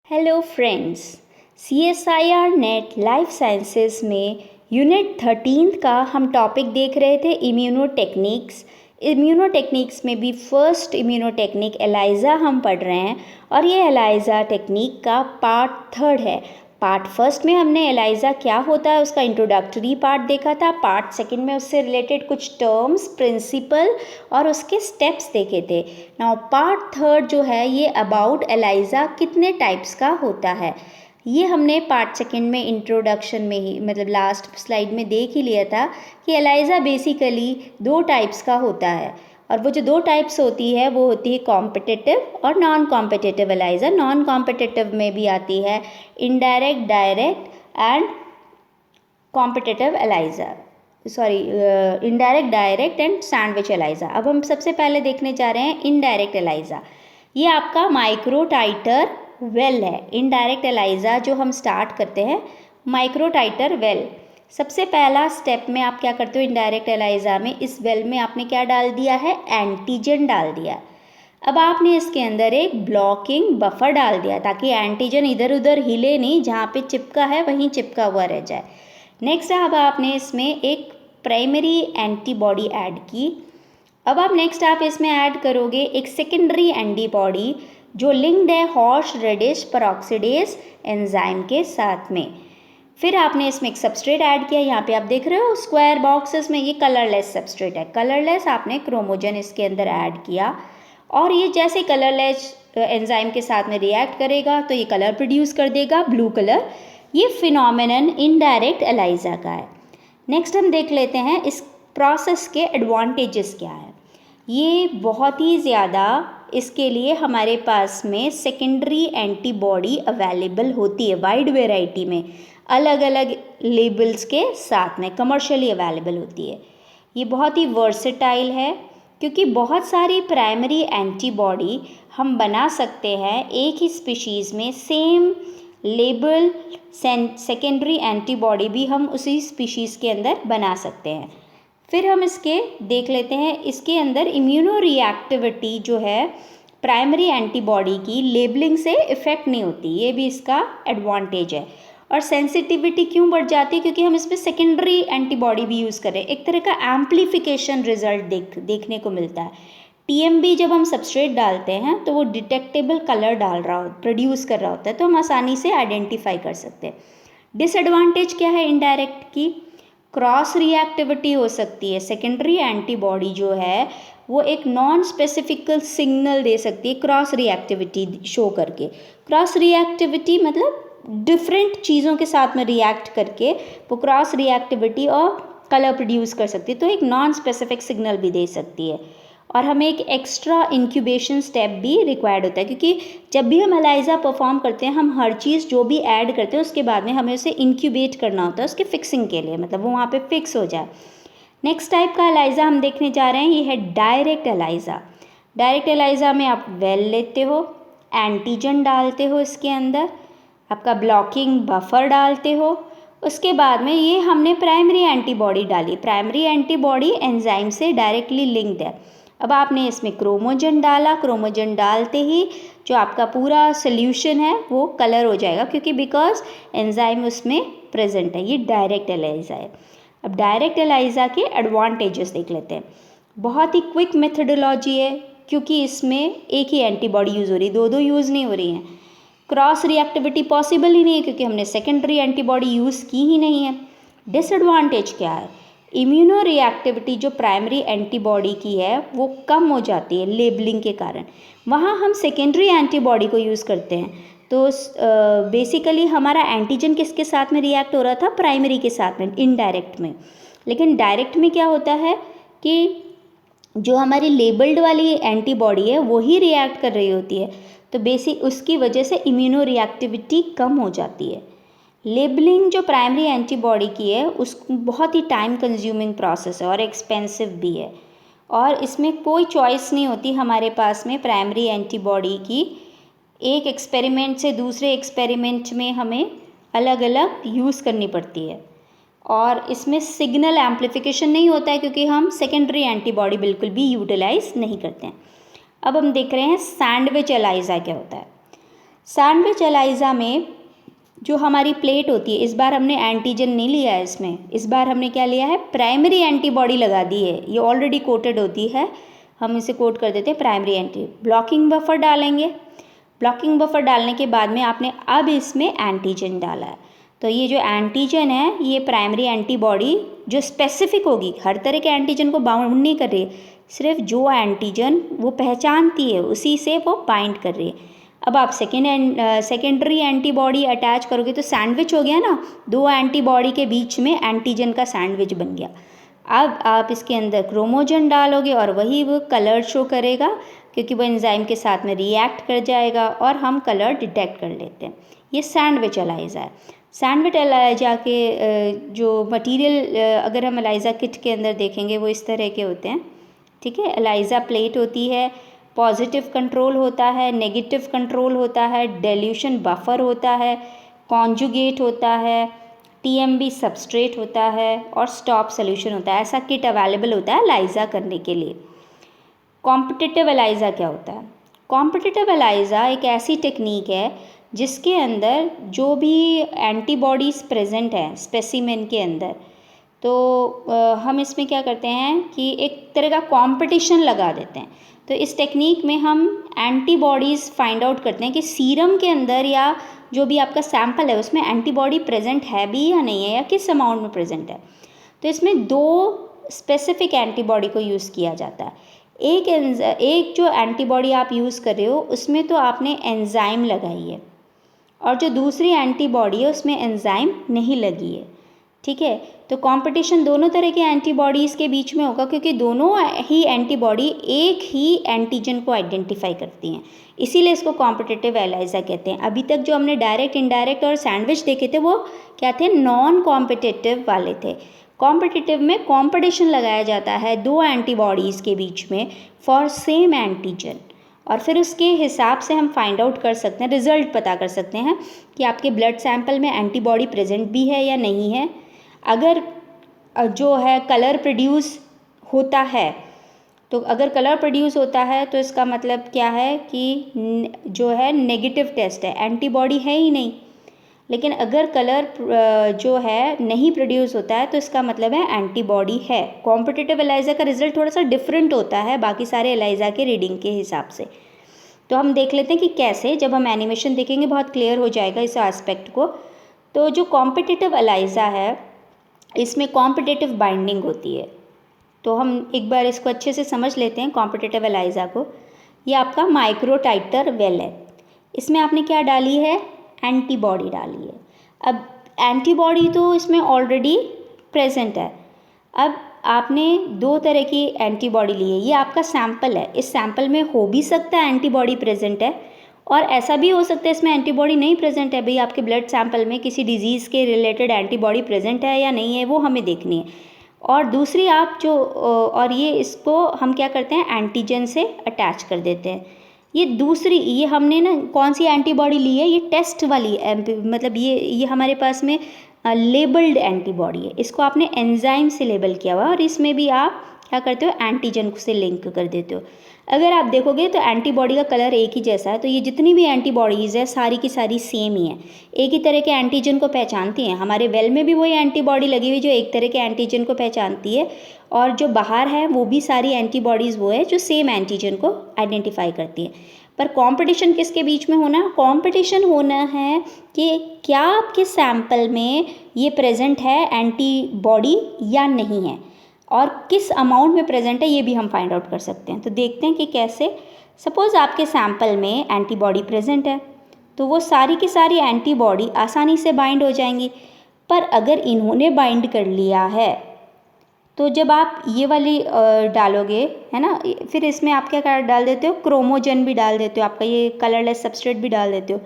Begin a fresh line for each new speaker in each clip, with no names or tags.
Hello friends, CSIR net life sciences में unit 13 का हम टॉपिक देख रहे थे इम्यूनोटेक्निक्स। इम्यूनोटेक्निक्स में भी फर्स्ट इम्यूनोटेक्निक एलाइजा हम पढ़ रहे हैं और ये एलाइजा टेक्निक का पार्ट 3 है। पार्ट फर्स्ट में हमने एलाइजा क्या होता है उसका इंट्रोडक्टरी पार्ट देखा था। पार्ट सेकंड में उससे रिलेटेड कुछ टर्म्स, प्रिंसिपल और उसके स्टेप्स देखे थे। नाउ पार्ट थर्ड जो है ये अबाउट एलाइजा कितने टाइप्स का होता है, ये हमने पार्ट सेकंड में इंट्रोडक्शन में ही मतलब लास्ट स्लाइड में देख ही लिया था कि एलाइजा बेसिकली 2 टाइप्स का होता है और वो जो 2 टाइप्स होती है वो होती है कॉम्पिटिटिव और non competitive ELISA. Non competitive में भी आती है indirect, direct and competitive ELISA, indirect, direct and sandwich ELISA. अब हम सबसे पहले देखने जा रहे हैं इनडायरेक्ट एलाइजा। ये आपका माइक्रो टाइटर वेल है। इनडायरेक्ट एलाइजा जो हम स्टार्ट करते हैं माइक्रो टाइटर वेल। सबसे पहला स्टेप में आप क्या करते हो इनडायरेक्ट एलाइजा में, इस वेल में आपने क्या डाल दिया है, एंटीजन डाल दिया। अब आपने इसके अंदर एक ब्लॉकिंग बफर डाल दिया ताकि एंटीजन इधर उधर हिले नहीं, जहाँ पे चिपका है वहीं चिपका हुआ रह जाए। नेक्स्ट अब आपने इसमें एक प्राइमरी एंटीबॉडी ऐड की। अब आप इसमें ऐड करोगे एक सेकेंडरी एंटीबॉडी जो लिंक्ड है हॉर्स रेडिश पेरोक्सिडेज एंजाइम के साथ में। फिर आपने इसमें एक सबस्ट्रेट ऐड किया। यहाँ पे आप देख रहे हो स्क्वायर बॉक्सेस में ये कलरलेस सबस्ट्रेट है। कलरलेस आपने क्रोमोजन इसके अंदर ऐड किया और ये जैसे कलरलेस एंजाइम के साथ में रिएक्ट करेगा तो ये कलर प्रोड्यूस कर देगा, ब्लू कलर। ये फिनोमेनन इनडायरेक्ट एलाइजा का है। नेक्स्ट हम देख लेते हैं इस प्रोसेस के एडवांटेजेस क्या है। ये बहुत ही ज़्यादा इसके लिए हमारे पास में सेकेंडरी एंटीबॉडी अवेलेबल होती है वाइड वेराइटी में, अलग अलग लेबल्स के साथ में कमर्शियली अवेलेबल होती है। ये बहुत ही वर्सेटाइल है क्योंकि बहुत सारी प्राइमरी एंटीबॉडी हम बना सकते हैं एक ही स्पीशीज़ में। सेम लेबल सेकेंडरी एंटीबॉडी भी हम उसी स्पीशीज़ के अंदर बना सकते हैं। फिर हम इसके देख लेते हैं इसके अंदर इम्यूनो रिएक्टिविटी जो है प्राइमरी एंटीबॉडी की लेबलिंग से इफ़ेक्ट नहीं होती, ये भी इसका एडवांटेज है। और सेंसिटिविटी क्यों बढ़ जाती है, क्योंकि हम इसमें सेकेंडरी एंटीबॉडी भी यूज़ कर रहे हैं। एक तरह का एम्प्लीफिकेशन रिजल्ट देखने को मिलता है। TMB जब हम सबस्ट्रेट डालते हैं तो वो डिटेक्टेबल कलर प्रोड्यूस कर रहा होता है, तो हम आसानी से आइडेंटिफाई कर सकते हैं। डिसएडवांटेज क्या है इनडायरेक्ट की, क्रॉस रिएक्टिविटी हो सकती है। सेकेंडरी एंटीबॉडी जो है वो एक नॉन स्पेसिफिकल सिग्नल दे सकती है क्रॉस रिएक्टिविटी शो करके। क्रॉस रिएक्टिविटी मतलब डिफरेंट चीज़ों के साथ में रिएक्ट करके वो क्रॉस रिएक्टिविटी और कलर प्रोड्यूस कर सकती है, तो एक नॉन स्पेसिफिक सिग्नल भी दे सकती है। और हमें एक एक्स्ट्रा इंक्यूबेशन स्टेप भी रिक्वायर्ड होता है क्योंकि जब भी हम एलाइजा परफॉर्म करते हैं हम हर चीज़ जो भी ऐड करते हैं उसके बाद में हमें उसे इंक्यूबेट करना होता है उसके फिक्सिंग के लिए, मतलब वो वहाँ पे फिक्स हो जाए। नेक्स्ट टाइप का एलाइजा हम देखने जा रहे हैं, ये है डायरेक्ट एलाइजा। डायरेक्ट एलाइजा में आप वेल लेते हो, एंटीजन डालते हो इसके अंदर, आपका ब्लॉकिंग बफर डालते हो, उसके बाद में ये हमने प्राइमरी एंटीबॉडी डाली। प्राइमरी एंटीबॉडी एंजाइम से डायरेक्टली लिंक्ड है। अब आपने इसमें क्रोमोजन डाला, क्रोमोजन डालते ही जो आपका पूरा सोल्यूशन है वो कलर हो जाएगा क्योंकि बिकॉज एंजाइम उसमें प्रेजेंट है। ये डायरेक्ट एलाइजा है। अब डायरेक्ट एलाइजा के एडवांटेजेस देख लेते हैं। बहुत ही क्विक मेथडोलॉजी है क्योंकि इसमें एक ही एंटीबॉडी यूज़ हो रही है, दो यूज़ नहीं हो रही हैं। क्रॉस रिएक्टिविटी पॉसिबल ही नहीं है क्योंकि हमने सेकेंडरी एंटीबॉडी यूज़ की ही नहीं है। डिसएडवांटेज क्या है, इम्यूनो रिएक्टिविटी जो प्राइमरी एंटीबॉडी की है वो कम हो जाती है लेबलिंग के कारण। वहाँ हम सेकेंडरी एंटीबॉडी को यूज़ करते हैं तो बेसिकली हमारा एंटीजन किसके साथ में रिएक्ट हो रहा था, प्राइमरी के साथ में, इनडायरेक्ट में। लेकिन डायरेक्ट में क्या होता है कि जो हमारी लेबल्ड वाली एंटीबॉडी है वही रिएक्ट कर रही होती है, तो बेसिक उसकी वजह से इम्यूनो रिएक्टिविटी कम हो जाती है। लेबलिंग जो प्राइमरी एंटीबॉडी की है उस बहुत ही टाइम कंज्यूमिंग प्रोसेस है और एक्सपेंसिव भी है, और इसमें कोई चॉइस नहीं होती हमारे पास में प्राइमरी एंटीबॉडी की। एक एक्सपेरिमेंट से दूसरे एक्सपेरिमेंट में हमें अलग अलग यूज़ करनी पड़ती है और इसमें सिग्नल एम्प्लीफिकेशन नहीं होता है क्योंकि हम सेकेंडरी एंटीबॉडी बिल्कुल भी यूटिलाइज नहीं करते हैं। अब हम देख रहे हैं सैंडविच एलाइजा क्या होता है। सैंडविच एलाइजा में जो हमारी प्लेट होती है, इस बार हमने एंटीजन नहीं लिया है इसमें, इस बार हमने क्या लिया है, प्राइमरी एंटीबॉडी लगा दी है। ये ऑलरेडी कोटेड होती है, हम इसे कोट कर देते हैं प्राइमरी एंटी। ब्लॉकिंग बफर डालेंगे, ब्लॉकिंग बफर डालने के बाद में आपने अब इसमें एंटीजन डाला है, तो ये जो एंटीजन है ये प्राइमरी एंटीबॉडी जो स्पेसिफिक होगी, हर तरह के एंटीजन को बाउंड नहीं कर रही है, सिर्फ जो एंटीजन वो पहचानती है उसी से वो बाइंड कर रही है। अब आप सेकेंडरी एंटीबॉडी अटैच करोगे तो सैंडविच हो गया ना, दो एंटीबॉडी के बीच में एंटीजन का सैंडविच बन गया। अब आप इसके अंदर क्रोमोजन डालोगे और वही वो कलर शो करेगा, क्योंकि वो एंजाइम के साथ में रिएक्ट कर जाएगा और हम कलर डिटेक्ट कर लेते हैं। ये सैंडविच एलाइजा है। सैंडविच एलाइजा के जो मटेरियल अगर हम एलाइजा किट के अंदर देखेंगे वो इस तरह के होते हैं, ठीक है। एलाइजा प्लेट होती है, पॉजिटिव कंट्रोल होता है, नेगेटिव कंट्रोल होता है, डेल्यूशन बफर होता है, कॉन्जुगेट होता है, टीएमबी सबस्ट्रेट होता है और स्टॉप सोल्यूशन होता है। ऐसा किट अवेलेबल होता है एलाइजा करने के लिए। कॉम्पिटिटिव एलाइजा क्या होता है? कॉम्पिटिटिव एलाइजा एक ऐसी टेक्निक है जिसके अंदर जो भी एंटीबॉडीज़ प्रेजेंट हैं स्पेसिमेन के अंदर, तो हम इसमें क्या करते हैं कि एक तरह का कंपटीशन लगा देते हैं। तो इस टेक्निक में हम एंटीबॉडीज़ फाइंड आउट करते हैं कि सीरम के अंदर या जो भी आपका सैंपल है उसमें एंटीबॉडी प्रेजेंट है भी या नहीं है, या किस अमाउंट में प्रेजेंट है। तो इसमें दो स्पेसिफिक एंटीबॉडी को यूज़ किया जाता है। एक जो एंटीबॉडी आप यूज़ कर रहे हो उसमें तो आपने एंजाइम लगाई है, और जो दूसरी एंटीबॉडी है उसमें एंजाइम नहीं लगी है, ठीक है। तो कंपटीशन दोनों तरह के एंटीबॉडीज़ के बीच में होगा, क्योंकि दोनों ही एंटीबॉडी एक ही एंटीजन को आइडेंटिफाई करती हैं, इसीलिए इसको कॉम्पिटिटिव एलाइजा कहते हैं। अभी तक जो हमने डायरेक्ट, इनडायरेक्ट और सैंडविच देखे थे वो क्या थे, नॉन कॉम्पिटिटिव वाले थे। कॉम्पिटिटिव में कंपटीशन लगाया जाता है दो एंटीबॉडीज़ के बीच में फॉर सेम एंटीजन, और फिर उसके हिसाब से हम फाइंड आउट कर सकते हैं, रिजल्ट पता कर सकते हैं कि आपके ब्लड सैंपल में एंटीबॉडी प्रेजेंट भी है या नहीं है। अगर जो है कलर प्रोड्यूस होता है, तो अगर कलर प्रोड्यूस होता है तो इसका मतलब क्या है कि जो है नेगेटिव टेस्ट है, एंटीबॉडी है ही नहीं। लेकिन अगर कलर जो है नहीं प्रोड्यूस होता है तो इसका मतलब है एंटीबॉडी है। कॉम्पिटिटिव एलाइजा का रिजल्ट थोड़ा सा डिफरेंट होता है बाकी सारे एलाइजा के रीडिंग के हिसाब से। तो हम देख लेते हैं कि कैसे, जब हम एनिमेशन देखेंगे बहुत क्लियर हो जाएगा इस एस्पेक्ट को। तो जो कॉम्पिटिटिव एलाइजा है इसमें कॉम्पिटिटिव बाइंडिंग होती है। तो हम एक बार इसको अच्छे से समझ लेते हैं कॉम्पिटिटिव एलाइजा को। ये आपका माइक्रो टाइटर वेल है, इसमें आपने क्या डाली है, एंटीबॉडी डाली है। अब एंटीबॉडी तो इसमें ऑलरेडी प्रेजेंट है। अब आपने दो तरह की एंटीबॉडी ली है, ये आपका सैंपल है, इस सैंपल में हो भी सकता है एंटीबॉडी प्रेजेंट है, और ऐसा भी हो सकता है इसमें एंटीबॉडी नहीं प्रेजेंट है। भाई आपके ब्लड सैंपल में किसी डिजीज़ के रिलेटेड एंटीबॉडी प्रेजेंट है या नहीं है वो हमें देखनी है। और दूसरी आप जो और ये इसको हम क्या करते हैं, एंटीजन से अटैच कर देते हैं। ये दूसरी, ये हमने ना कौन सी एंटीबॉडी ली है, ये टेस्ट वाली मतलब ये हमारे पास में लेबल्ड एंटीबॉडी है, इसको आपने एंजाइम से लेबल किया हुआ है, और इसमें भी आप क्या करते हो, एंटीजन से लिंक कर देते हो। अगर आप देखोगे तो एंटीबॉडी का कलर एक ही जैसा है, तो ये जितनी भी एंटीबॉडीज़ है सारी की सारी सेम ही है, एक ही तरह के एंटीजन को पहचानती हैं। हमारे वेल में भी वही एंटीबॉडी लगी हुई जो एक तरह के एंटीजन को पहचानती है, और जो बाहर है वो भी सारी एंटीबॉडीज़ वो है जो सेम एंटीजन को आइडेंटिफाई करती हैं। पर कंपटीशन किसके बीच में होना है, कंपटीशन होना है कि क्या आपके सैंपल में ये प्रेजेंट है एंटीबॉडी या नहीं है, और किस अमाउंट में प्रेजेंट है ये भी हम फाइंड आउट कर सकते हैं। तो देखते हैं कि कैसे। सपोज़ आपके सैंपल में एंटीबॉडी प्रेजेंट है तो वो सारी की सारी एंटीबॉडी आसानी से बाइंड हो जाएंगी। पर अगर इन्होंने बाइंड कर लिया है तो जब आप ये वाली डालोगे, है ना, फिर इसमें आप क्या डाल देते हो, क्रोमोजन भी डाल देते हो, आपका ये कलरलेस सबस्ट्रेट भी डाल देते हो।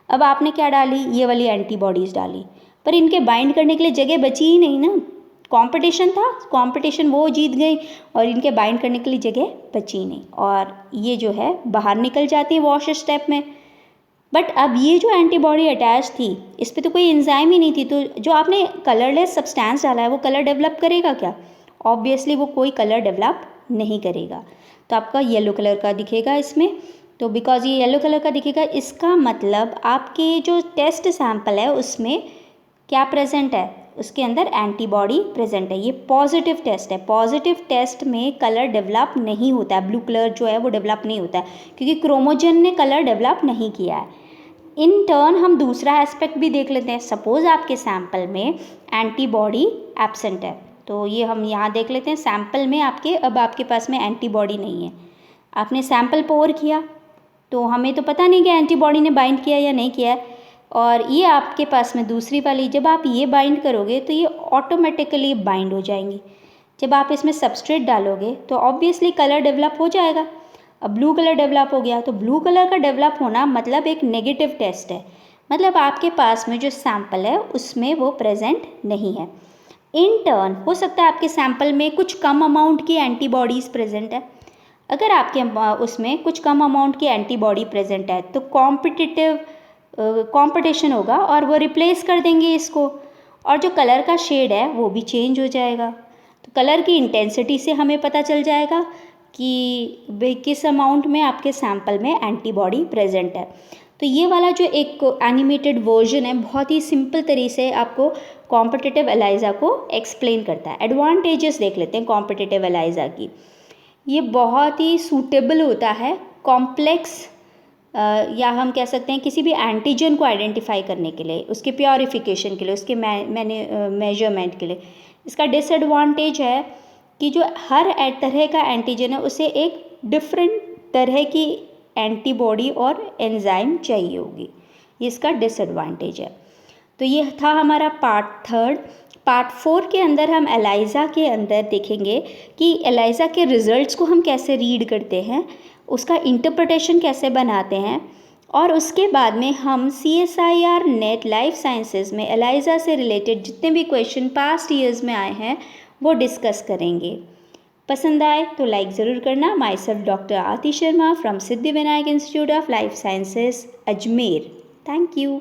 अब आपने क्या डाली, ये वाली एंटीबॉडीज़ डाली, पर इनके बाइंड करने के लिए जगह बची ही नहीं ना, कंपटीशन था, कंपटीशन वो जीत गई और इनके बाइंड करने के लिए जगह बची ही नहीं, और ये जो है बाहर निकल जाती है वॉश स्टेप में। बट अब ये जो एंटीबॉडी अटैच थी इस पर तो कोई एंजाइम ही नहीं थी, तो जो आपने कलरलेस सब्सटेंस डाला है वो कलर डेवलप करेगा क्या? ऑब्वियसली वो कोई कलर डेवलप नहीं करेगा। तो आपका येलो कलर का दिखेगा इसमें। तो बिकॉज ये येलो कलर का दिखेगा, इसका मतलब आपके जो टेस्ट सैंपल है उसमें क्या प्रेजेंट है, उसके अंदर एंटीबॉडी प्रेजेंट है। ये पॉजिटिव टेस्ट है। पॉजिटिव टेस्ट में कलर डेवलप नहीं होता है, ब्लू कलर जो है वो डेवलप नहीं होता है क्योंकि क्रोमोजन ने कलर डेवलप नहीं किया है। इन टर्न हम दूसरा एस्पेक्ट भी देख लेते हैं। सपोज आपके सैंपल में एंटीबॉडी एब्सेंट है, तो ये हम यहाँ देख लेते हैं। सैंपल में अब आपके पास में एंटीबॉडी नहीं है। आपने सैंपल पोर किया तो हमें तो पता नहीं कि एंटीबॉडी ने बाइंड किया या नहीं किया है, और ये आपके पास में दूसरी वाली, जब आप ये बाइंड करोगे तो ये ऑटोमेटिकली बाइंड हो जाएंगी। जब आप इसमें सबस्ट्रेट डालोगे तो ऑब्वियसली कलर डेवलप हो जाएगा। अब ब्लू कलर डेवलप हो गया, तो ब्लू कलर का डेवलप होना मतलब एक नेगेटिव टेस्ट है, मतलब आपके पास में जो सैंपल है उसमें वो प्रेजेंट नहीं है। इन टर्न हो सकता है आपके सैंपल में कुछ कम अमाउंट की एंटीबॉडीज़ प्रेजेंट है। अगर आपके उसमें कुछ कम अमाउंट की एंटीबॉडी प्रेजेंट है तो कंपटीशन होगा और वो रिप्लेस कर देंगे इसको, और जो कलर का शेड है वो भी चेंज हो जाएगा। तो कलर की इंटेंसिटी से हमें पता चल जाएगा कि किस अमाउंट में आपके सैंपल में एंटीबॉडी प्रेजेंट है। तो ये वाला जो एक एनिमेटेड वर्जन है बहुत ही सिंपल तरीके से आपको कॉम्पिटिटिव एलाइजा को एक्सप्लेन करता है। एडवांटेजेस देख लेते हैं कॉम्पिटिटिव एलाइजा की। ये बहुत ही सूटेबल होता है कॉम्प्लेक्स या हम कह सकते हैं किसी भी एंटीजन को आइडेंटिफाई करने के लिए, उसके प्योरिफिकेशन के लिए, उसके मेजरमेंट के लिए। इसका डिसएडवांटेज है कि जो हर तरह का एंटीजन है उसे एक डिफरेंट तरह की एंटीबॉडी और एंजाइम चाहिए होगी, ये इसका डिसएडवांटेज है। तो ये था हमारा पार्ट 3। पार्ट 4 के अंदर हम एलाइजा के अंदर देखेंगे कि एलाइजा के रिजल्ट्स को हम कैसे रीड करते हैं, उसका इंटरप्रिटेशन कैसे बनाते हैं, और उसके बाद में हम CSIR नेट लाइफ साइंसेज में एलाइजा से रिलेटेड जितने भी क्वेश्चन पास्ट ईयर्स में आए हैं वो डिस्कस करेंगे। पसंद आए तो लाइक ज़रूर करना। My self doctor Aarti Sharma from Siddhivinayak institute of life sciences, Ajmer. Thank you.